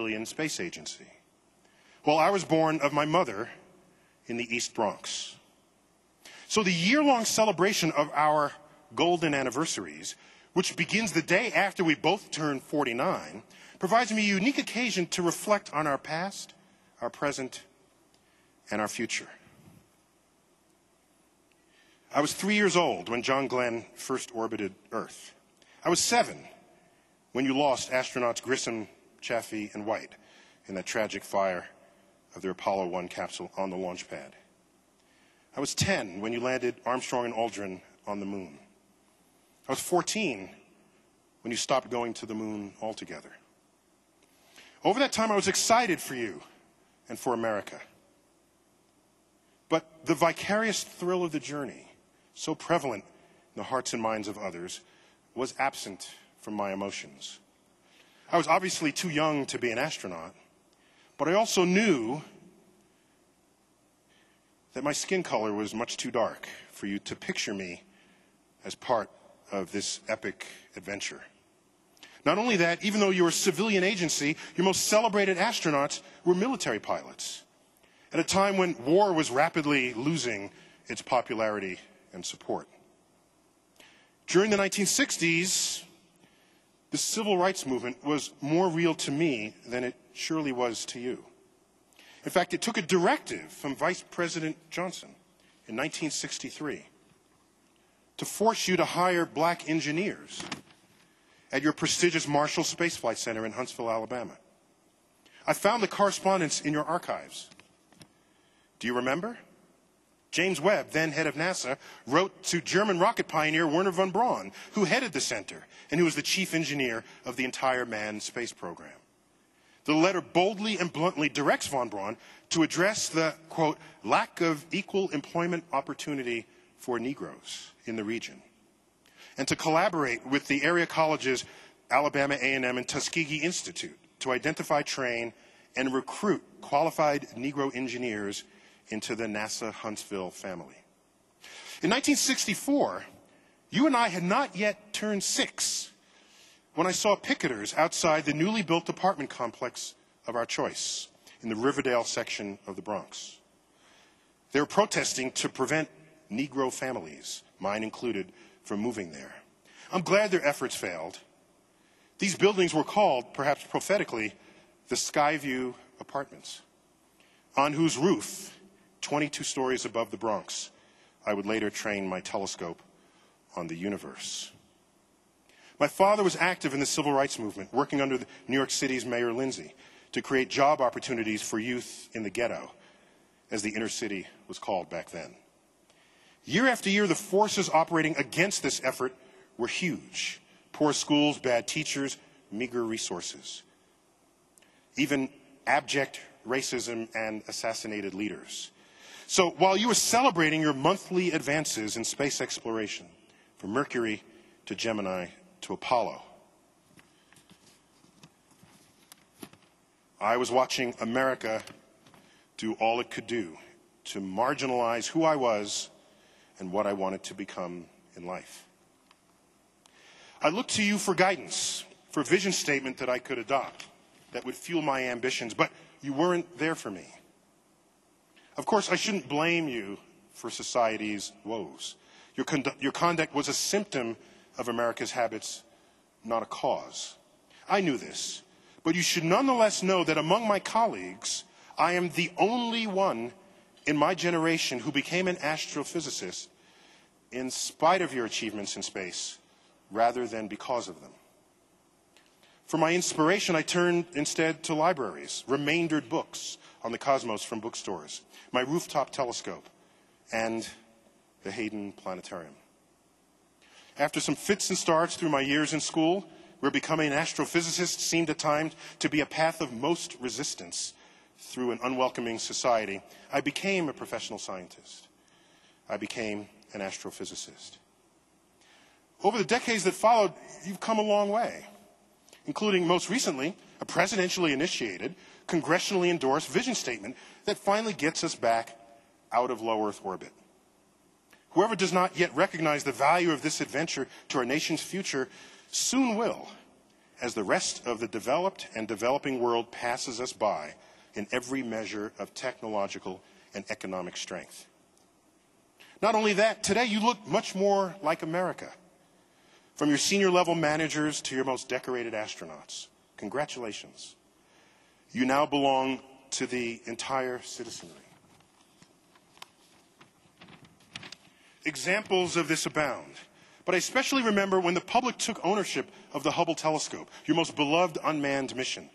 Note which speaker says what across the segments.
Speaker 1: civilian space agency. Well, I was born of my mother in the East Bronx. So the year-long celebration of our golden anniversaries, which begins the day after we both turn 49, provides me a unique occasion to reflect on our past, our present, and our future. I was 3 years old when John Glenn first orbited Earth. I was 7 when you lost astronauts Grissom, Chaffee, and White in that tragic fire of their Apollo 1 capsule on the launch pad. I was 10 when you landed Armstrong and Aldrin on the moon. I was 14 when you stopped going to the moon altogether. Over that time, I was excited for you and for America. But the vicarious thrill of the journey, so prevalent in the hearts and minds of others, was absent from my emotions. I was obviously too young to be an astronaut, but I also knew that my skin color was much too dark for you to picture me as part of this epic adventure. Not only that, even though you were a civilian agency, your most celebrated astronauts were military pilots, at a time when war was rapidly losing its popularity and support. During the 1960s, the civil rights movement was more real to me than it surely was to you. In fact, it took a directive from Vice President Johnson in 1963 to force you to hire black engineers at your prestigious Marshall Space Flight Center in Huntsville, Alabama. I found the correspondence in your archives. Do you remember? James Webb, then head of NASA, wrote to German rocket pioneer Wernher von Braun, who headed the center and who was the chief engineer of the entire manned space program. The letter boldly and bluntly directs von Braun to address the, quote, lack of equal employment opportunity for Negroes in the region, and to collaborate with the area colleges Alabama A&M and Tuskegee Institute to identify, train, and recruit qualified Negro engineers into the NASA Huntsville family. In 1964, you and I had not yet turned 6 when I saw picketers outside the newly built apartment complex of our choice in the Riverdale section of the Bronx. They were protesting to prevent Negro families, mine included, from moving there. I'm glad their efforts failed. These buildings were called, perhaps prophetically, the Skyview apartments, on whose roof, 22 stories above the Bronx, I would later train my telescope on the universe. My father was active in the civil rights movement, working under New York City's Mayor Lindsay to create job opportunities for youth in the ghetto, as the inner city was called back then. Year after year, the forces operating against this effort were huge. Poor schools, bad teachers, meager resources. Even abject racism and assassinated leaders. So while you were celebrating your monthly advances in space exploration, from Mercury to Gemini to Apollo, I was watching America do all it could do to marginalize who I was and what I wanted to become in life. I looked to you for guidance, for a vision statement that I could adopt, that would fuel my ambitions, but you weren't there for me. Of course, I shouldn't blame you for society's woes. Your conduct was a symptom of America's habits, not a cause. I knew this, but you should nonetheless know that among my colleagues, I am the only one in my generation who became an astrophysicist in spite of your achievements in space, rather than because of them. For my inspiration, I turned instead to libraries, remaindered books on the cosmos from bookstores, my rooftop telescope, and the Hayden Planetarium. After some fits and starts through my years in school, where becoming an astrophysicist seemed at times to be a path of most resistance through an unwelcoming society, I became a professional scientist. I became an astrophysicist. Over the decades that followed, you've come a long way, including most recently a presidentially initiated, congressionally endorsed vision statement that finally gets us back out of low Earth orbit. Whoever does not yet recognize the value of this adventure to our nation's future soon will, as the rest of the developed and developing world passes us by in every measure of technological and economic strength. Not only that, today you look much more like America. From your senior level managers to your most decorated astronauts. Congratulations. You now belong to the entire citizenry. Examples of this abound, but I especially remember when the public took ownership of the Hubble telescope, your most beloved unmanned mission.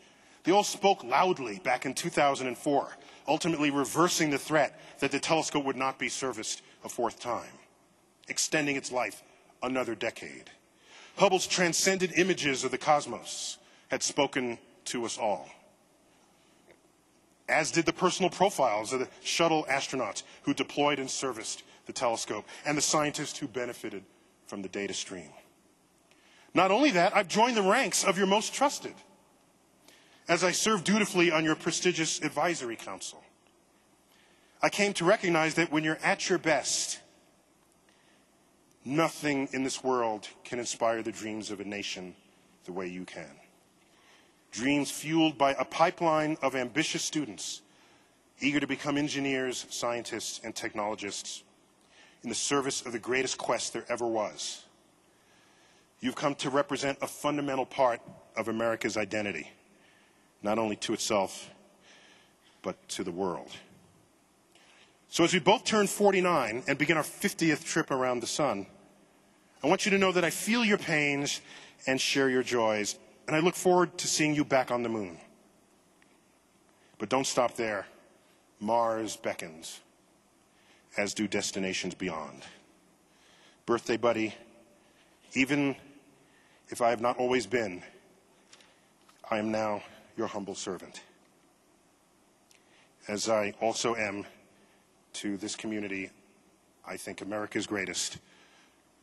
Speaker 1: They all spoke loudly back in 2004, ultimately reversing the threat that the telescope would not be serviced a fourth time, extending its life another decade. Hubble's transcendent images of the cosmos had spoken to us all, as did the personal profiles of the shuttle astronauts who deployed and serviced the telescope, and the scientists who benefited from the data stream. Not only that, I've joined the ranks of your most trusted, as I serve dutifully on your prestigious advisory council. I came to recognize that when you're at your best, nothing in this world can inspire the dreams of a nation the way you can. Dreams fueled by a pipeline of ambitious students, eager to become engineers, scientists, and technologists in the service of the greatest quest there ever was. You've come to represent a fundamental part of America's identity, not only to itself, but to the world. So as we both turn 49 and begin our 50th trip around the sun, I want you to know that I feel your pains and share your joys, and I look forward to seeing you back on the moon. But don't stop there. Mars beckons, as do destinations beyond. Birthday buddy, even if I have not always been, I am now your humble servant, as I also am to this community, I think America's greatest,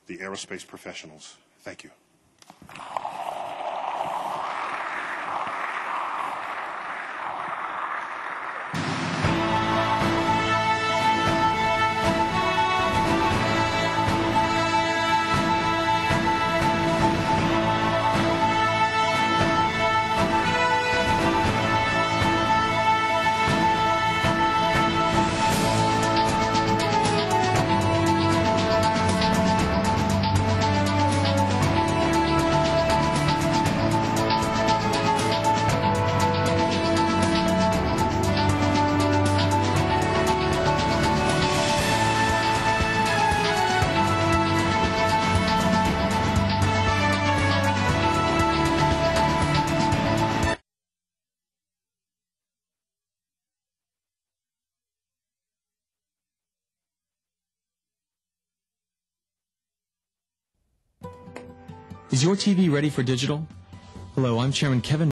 Speaker 1: the aerospace professionals. Thank you.
Speaker 2: Is your TV ready for digital? Hello, I'm Chairman Kevin